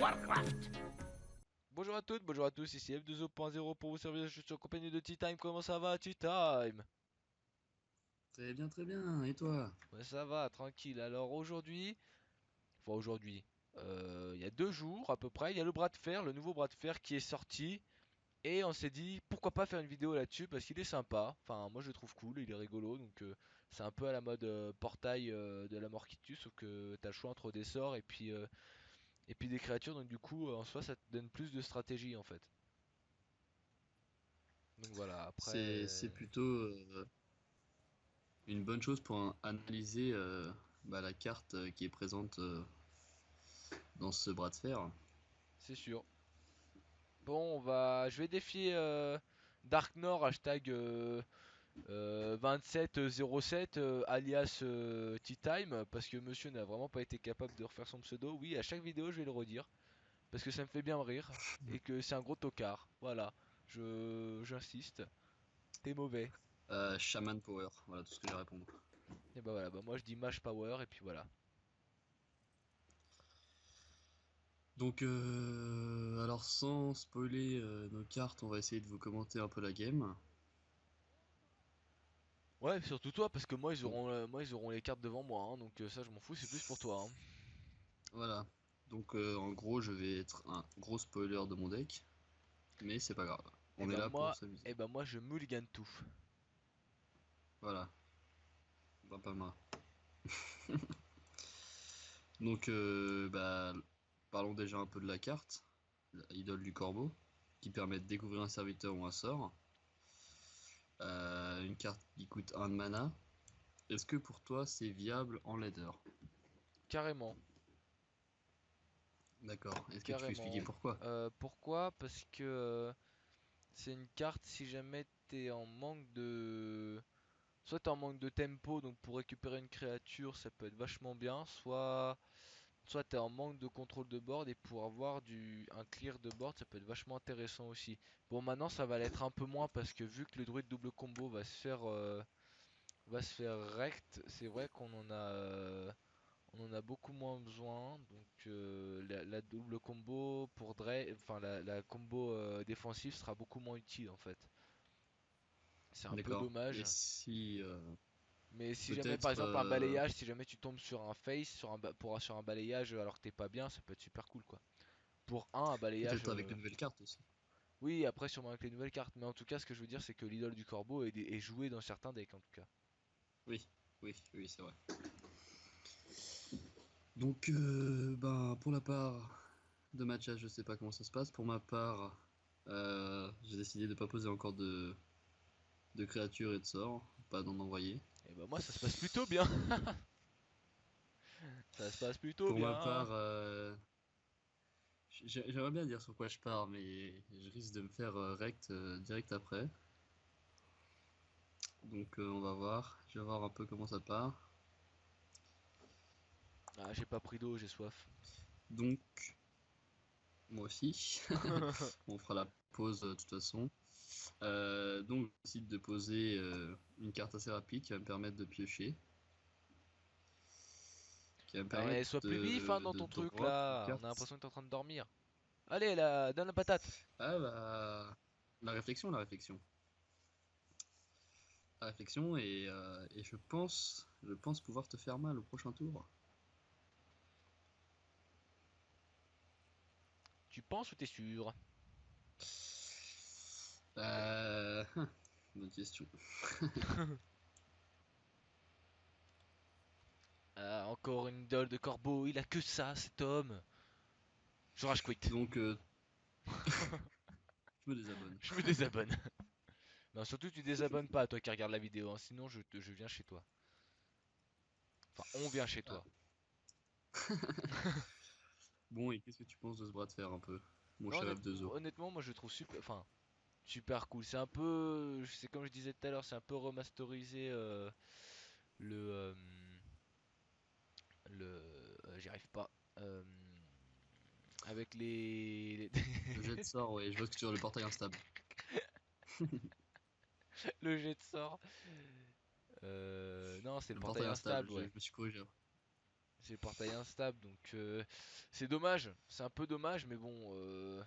Warcraft. Bonjour à toutes, bonjour à tous, ici F2O.0 pour vous servir, je suis en compagnie de Tea Time, comment ça va Tea Time? Très bien, et toi? Ouais ça va, tranquille, alors aujourd'hui, il y a 2 jours à peu près, il y a le bras de fer, le nouveau bras de fer qui est sorti, et on s'est dit pourquoi pas faire une vidéo là-dessus parce qu'il est sympa, enfin moi je le trouve cool, il est rigolo, donc c'est un peu à la mode portail de la mort qui tue, sauf que t'as le choix entre des sorts et puis des créatures, donc du coup en soi ça te donne plus de stratégie en fait. Donc voilà, après... C'est plutôt une bonne chose pour analyser la carte qui est présente dans ce bras de fer. C'est sûr. Bon, je vais défier Darknor hashtag 2707 alias Tea Time parce que monsieur n'a vraiment pas été capable de refaire son pseudo. Oui, à chaque vidéo je vais le redire parce que ça me fait bien rire et que c'est un gros tocard. Voilà, j'insiste. T'es mauvais. Shaman Power, voilà tout ce que j'ai à répondre. Et bah voilà, bah moi je dis Mash Power et puis voilà. Donc, alors sans spoiler nos cartes, on va essayer de vous commenter un peu la game. Ouais, surtout toi parce que Donc, moi ils auront les cartes devant moi, hein, donc ça je m'en fous, c'est plus pour toi, hein. voilà. Donc, en gros, je vais être un gros spoiler de mon deck, mais c'est pas grave. Et On est là pour s'amuser. ben moi je mulligan tout. Voilà, pas mal. Donc, parlons déjà un peu de la carte, la idole du corbeau, qui permet de découvrir un serviteur ou un sort. Une carte qui coûte 1 de mana. Est-ce que pour toi c'est viable en ladder? Carrément. D'accord. Est-ce que tu peux expliquer Carrément. pourquoi? Pourquoi? Parce que c'est une carte si jamais t'es en manque de... Soit t'es en manque de tempo, donc pour récupérer une créature ça peut être vachement bien, soit t'es en manque de contrôle de board et pour avoir un clear de board ça peut être vachement intéressant aussi. Bon maintenant ça va l'être un peu moins parce que vu que le druide double combo va se faire rect, c'est vrai on en a beaucoup moins besoin, donc la double combo pour Dre, enfin la combo défensive sera beaucoup moins utile en fait. C'est un peu D'accord. Et dommage. si Mais si jamais par peut-être exemple un balayage, si jamais tu tombes sur un face, sur un balayage alors que t'es pas bien, ça peut être super cool quoi. Pour un balayage, peut-être avec de nouvelles cartes aussi. oui après sûrement avec les nouvelles cartes, mais en tout cas ce que je veux dire c'est que l'idole du corbeau est joué dans certains decks en tout cas. Oui, oui, c'est vrai. Donc, pour la part de matcha, je sais pas comment ça se passe. Pour ma part, j'ai décidé de pas poser encore de créatures et de sorts, pas d'en envoyer. Et bah moi ça se passe plutôt bien. Ça se passe plutôt Pour ma bien. part, j'aimerais bien dire sur quoi je pars, mais je risque de me faire rect direct après. Donc on va voir. Je vais voir un peu comment ça part. Ah j'ai pas pris d'eau, j'ai soif. Donc, moi aussi. On fera la pause de toute façon. Donc, je décide de poser une carte assez rapide qui va me permettre de piocher. Qui va me permettre Ouais, sois plus vif hein, dans de ton truc drop une là. On a carte. l'impression que t'es en train de dormir. Allez là, donne la patate. Ah bah. La réflexion, la réflexion. La réflexion et je pense pouvoir te faire mal au prochain tour. Tu penses ou t'es sûr? Euh... Bonne question. Ah, encore une idole de corbeau, il a que ça cet homme. Je rage quit. Donc, je me désabonne. Je me désabonne. Non, surtout tu désabonnes pas toi qui regarde la vidéo, hein, sinon je viens chez toi. Enfin, on vient chez Ah. toi. Bon, et qu'est-ce que tu penses de ce bras de fer un peu, mon Non, cher F2O? honnêtement, moi je le trouve super, enfin, super cool. C'est un peu, c'est comme je disais tout à l'heure, c'est un peu remasterisé le, j'y arrive pas. Euh, avec Le jet de sort, ouais, je vois ce que tu veux, le portail instable. le jet de sort. Non, c'est le Le portail portail instable, instable, ouais. je me suis corrigé après. C'est le portail instable, donc c'est dommage. C'est un peu dommage, mais bon.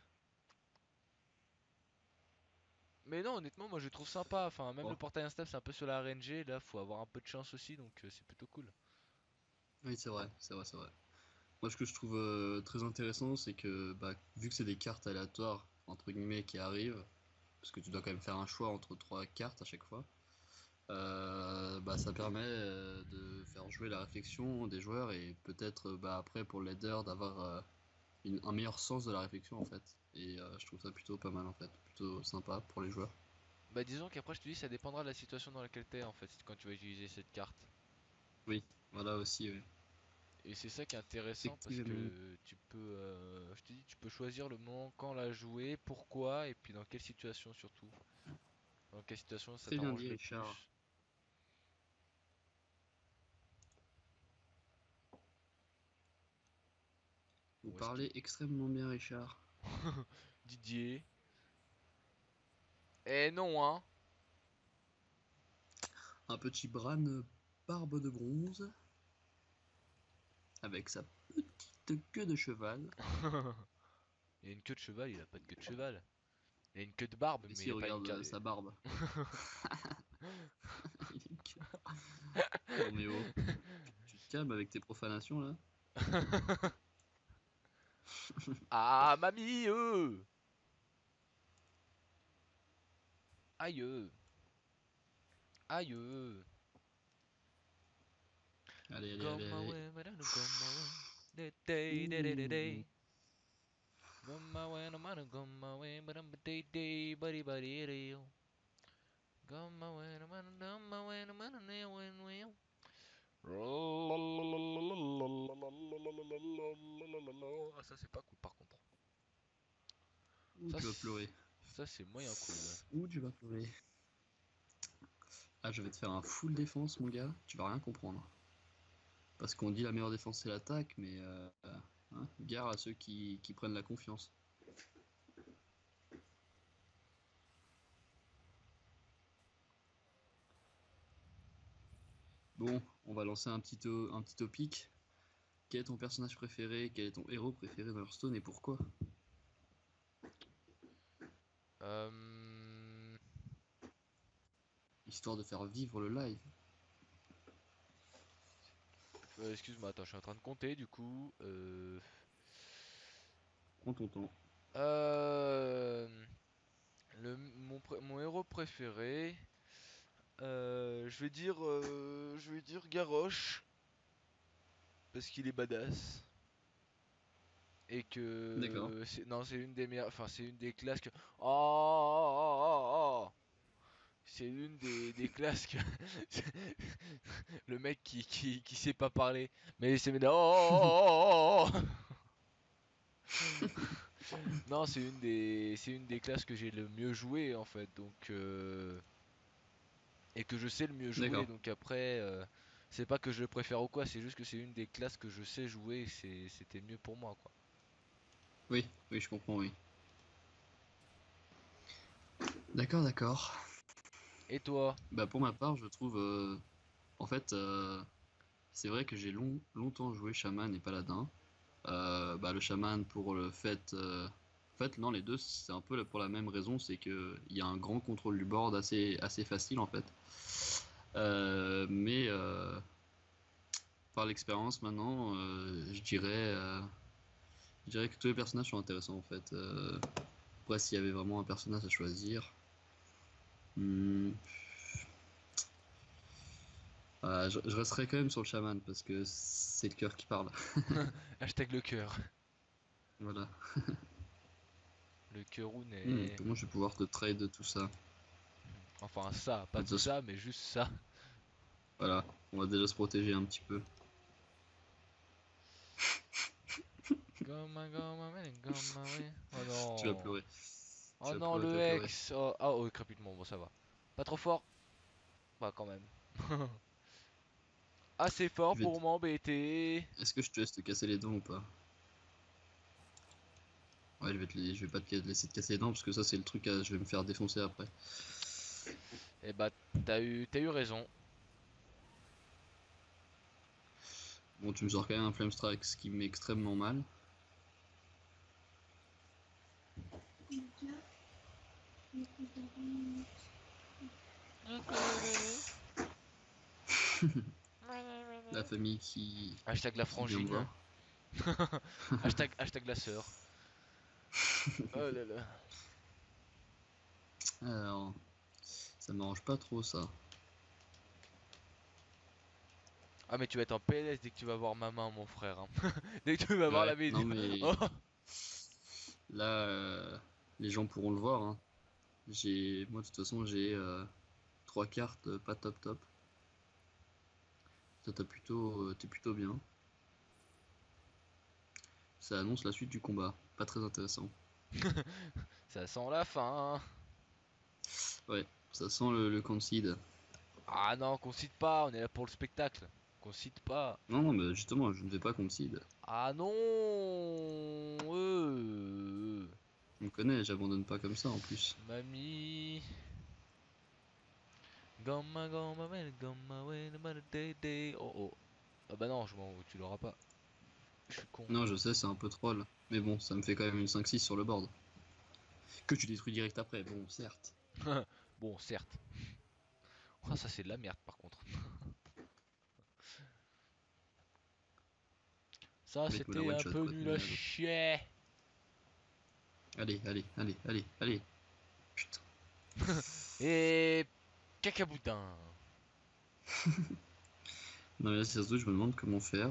Mais non, honnêtement, moi je trouve sympa. Enfin, même le Bon. portail instable, c'est un peu sur la RNG. Là, faut avoir un peu de chance aussi, donc c'est plutôt cool. Oui, c'est vrai, c'est vrai, c'est vrai. Moi, ce que je trouve très intéressant, c'est que bah, vu que c'est des cartes aléatoires, entre guillemets, qui arrivent, parce que tu dois quand même faire un choix entre trois cartes à chaque fois, bah, ça permet de faire jouer la réflexion des joueurs et peut-être bah, après pour l'aider d'avoir un meilleur sens de la réflexion en fait. Et je trouve ça plutôt pas mal en fait, plutôt sympa pour les joueurs. Bah, disons qu'après, je te dis, ça dépendra de la situation dans laquelle t'es en fait, quand tu vas utiliser cette carte. Oui, voilà aussi, oui. Et c'est ça qui est intéressant parce Effectivement. que tu peux, je te dis, tu peux choisir le moment quand la jouer, pourquoi, et puis dans quelle situation surtout. Dans quelle situation ça Très bien t'arrange dit, le Richard. plus. Vous Où est-ce qu'il parlez extrêmement bien, Richard. Didier. Eh non, hein. Un petit Bran barbe de bronze avec sa petite queue de cheval. Il a une queue de cheval, il a pas de queue de cheval. Il a une queue de barbe, Et mais il si, a pas une regarde queue. sa barbe. Il a une queue. Non mais oh, tu te calmes avec tes profanations là. Ah, mamie, aïe, aïe. Allez, allez, Go allez, my allez. way, but I don't go my way. Day, day, day, day, day, Ouh. day. Go my way, no matter go my way, but I'm a day, day, buddy, buddy, day. Go my way, no matter go my way, no matter near when we. Ah, ça c'est pas cool par contre. Ouh, Ça, tu vas pleurer. ça c'est moyen cool. Ouh, tu vas pleurer. Ah, je vais te faire un full défense, mon gars. Tu vas rien comprendre. Parce qu'on dit la meilleure défense c'est l'attaque, mais hein, gare à ceux qui prennent la confiance. Bon, on va lancer un petit topic. Quel est ton personnage préféré? Quel est ton héros préféré dans Hearthstone et pourquoi? Euh... Histoire de faire vivre le live. Excuse-moi, attends, je suis en train de compter du coup. Prends ton temps. Euh... mon héros préféré, je vais dire Garrosh parce qu'il est badass et D'accord. que non, c'est une des meilleures, enfin c'est une des classes que oh, c'est une des classes que le mec qui sait pas parler, mais c'est non, c'est une des classes que j'ai le mieux joué en fait, donc et que je sais le mieux jouer. D'accord. Donc après, c'est pas que je le préfère ou quoi, c'est juste que c'est une des classes que je sais jouer. C'était mieux pour moi, quoi. Oui, oui, je comprends, oui. D'accord, d'accord. Et toi? Bah pour ma part, je trouve, en fait, c'est vrai que j'ai longtemps joué chaman et paladin. Bah, le chaman pour le fait, en fait, non, les deux, c'est un peu pour la même raison, c'est que il y a un grand contrôle du board assez facile en fait. Mais par l'expérience maintenant, je dirais que tous les personnages sont intéressants en fait. Après, s'il y avait vraiment un personnage à choisir, hmm, je resterais quand même sur le chaman parce que c'est le cœur qui parle. Hashtag le cœur. Voilà. Le cœuroun est. Comment je vais pouvoir te trade tout ça? Enfin, ça, On pas va tout déjà se- ça, mais juste ça. Voilà, on va déjà se protéger un petit peu. Go my man, go my way. Oh Tu vas non. pleurer. Oh Tu vas non, pleurer, tu le vas pleurer. ex. Oh, ah, oh, crépitement, bon, ça va. Pas trop fort? Bah, quand même. Assez fort Je vais pour m'embêter. Est-ce que je te laisse te casser les dents ou pas? Ouais, je vais pas te laisser te casser les dents parce que ça c'est le truc je vais me faire défoncer après. Eh bah, t'as eu raison. Bon, tu me sors quand même un Flame Strike, ce qui me met extrêmement mal. La famille Hashtag la qui vient me frangine. voir. Hashtag la sœur. Oh là là. Alors, ça m'arrange pas trop ça. Ah mais tu vas être en PLS dès que tu vas voir maman mon frère, hein. Dès que tu vas voir la Ouais, non vidéo. mais Oh. là, les gens pourront le voir, hein. Moi de toute façon, j'ai 3 cartes pas top top. Ça t'es plutôt bien. Ça annonce la suite du combat. Pas très intéressant. Ça sent la fin. Ouais, ça sent le concede. Ah non, qu'on cite pas, on est là pour le spectacle. Qu'on cite pas. Non, non, mais justement, je ne vais pas concede. Ah non. On me connaît, j'abandonne pas comme ça en plus. Mamie. Gomma gomma well, gomma well, but day day. Oh oh. Ah bah non, tu l'auras pas. Je suis con. Non, je sais, c'est un peu troll. Mais bon, ça me fait quand même une 5-6 sur le board. Que tu détruis direct après, bon, certes. Bon, certes. Oh, ça c'est de la merde par contre. Ça Mec me la c'était one un shot peu quoi, nul à mais allez. chier. Allez, allez, allez, allez, allez. Putain. Et cacaboudin. Non, mais là, si ça se trouve, je me demande comment faire.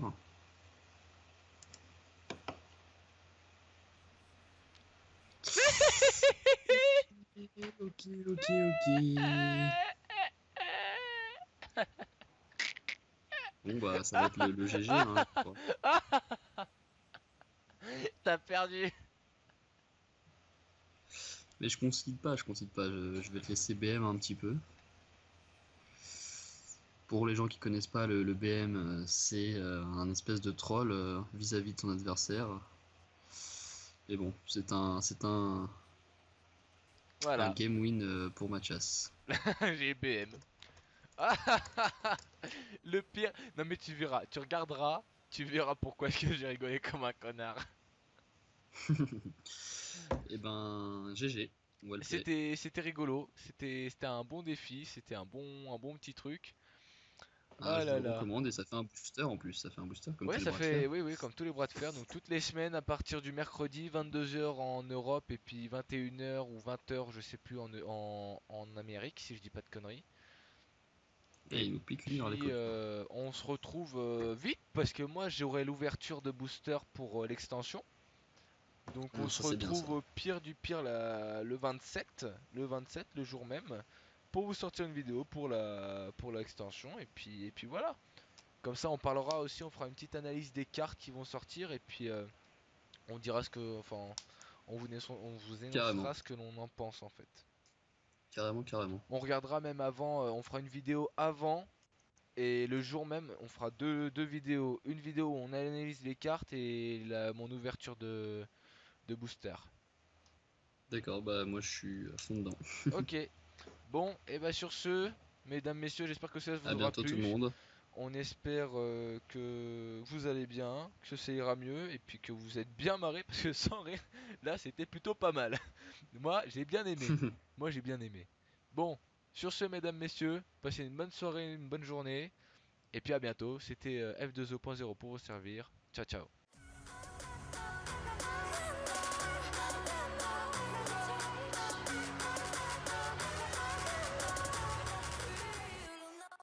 Ok, ok, ok. Bon, bah, ça va être le GG, hein, je crois. T'as perdu. Mais je concede pas. Je vais te laisser BM un petit peu. Pour les gens qui connaissent pas, le BM, c'est un espèce de troll vis-à-vis de son adversaire. Et bon, un Voilà. game win pour ma chasse. J'ai BM. Le pire. Non mais tu verras, tu regarderas, tu verras pourquoi est-ce que j'ai rigolé comme un connard. Et ben, GG, well play. C'était rigolo, c'était un bon défi, c'était un bon petit truc. Ah, Ah je vous là le là. recommande et ça fait un booster en plus. Ça fait un booster comme Ouais, tous les ça bras de fer. fait, oui, oui, comme tous les bras de fer. Donc toutes les semaines à partir du mercredi, 22 h en Europe et puis 21 h ou 20 h, je sais plus, en Amérique, si je dis pas de conneries. Et Et il nous pique une heure les puis coquins. on se retrouve vite parce que moi j'aurai l'ouverture de booster pour l'extension. Donc on Ah, se ça c'est bien ça. retrouve au pire du pire le 27, le jour même, pour vous sortir une vidéo pour l'extension et puis voilà. Comme ça on parlera aussi, on fera une petite analyse des cartes qui vont sortir et puis on dira ce que, enfin, on vous Carrément, énoncera ce que l'on en pense en fait. carrément, carrément. On regardera même avant, on fera une vidéo avant et le jour même on fera deux vidéos. Une vidéo où on analyse les cartes et mon ouverture de booster. D'accord, bah moi je suis à fond dedans. Ok, bon, et bah sur ce, mesdames, messieurs, j'espère que ça vous À aura bientôt tout le plu. monde. On espère que vous allez bien, que ça ira mieux, et puis que vous êtes bien marrés, parce que sans rire, là c'était plutôt pas mal. Moi j'ai bien aimé. Moi j'ai bien aimé. Bon, sur ce, mesdames, messieurs, passez une bonne soirée, une bonne journée, et puis à bientôt. C'était F2O.0 pour vous servir. Ciao ciao.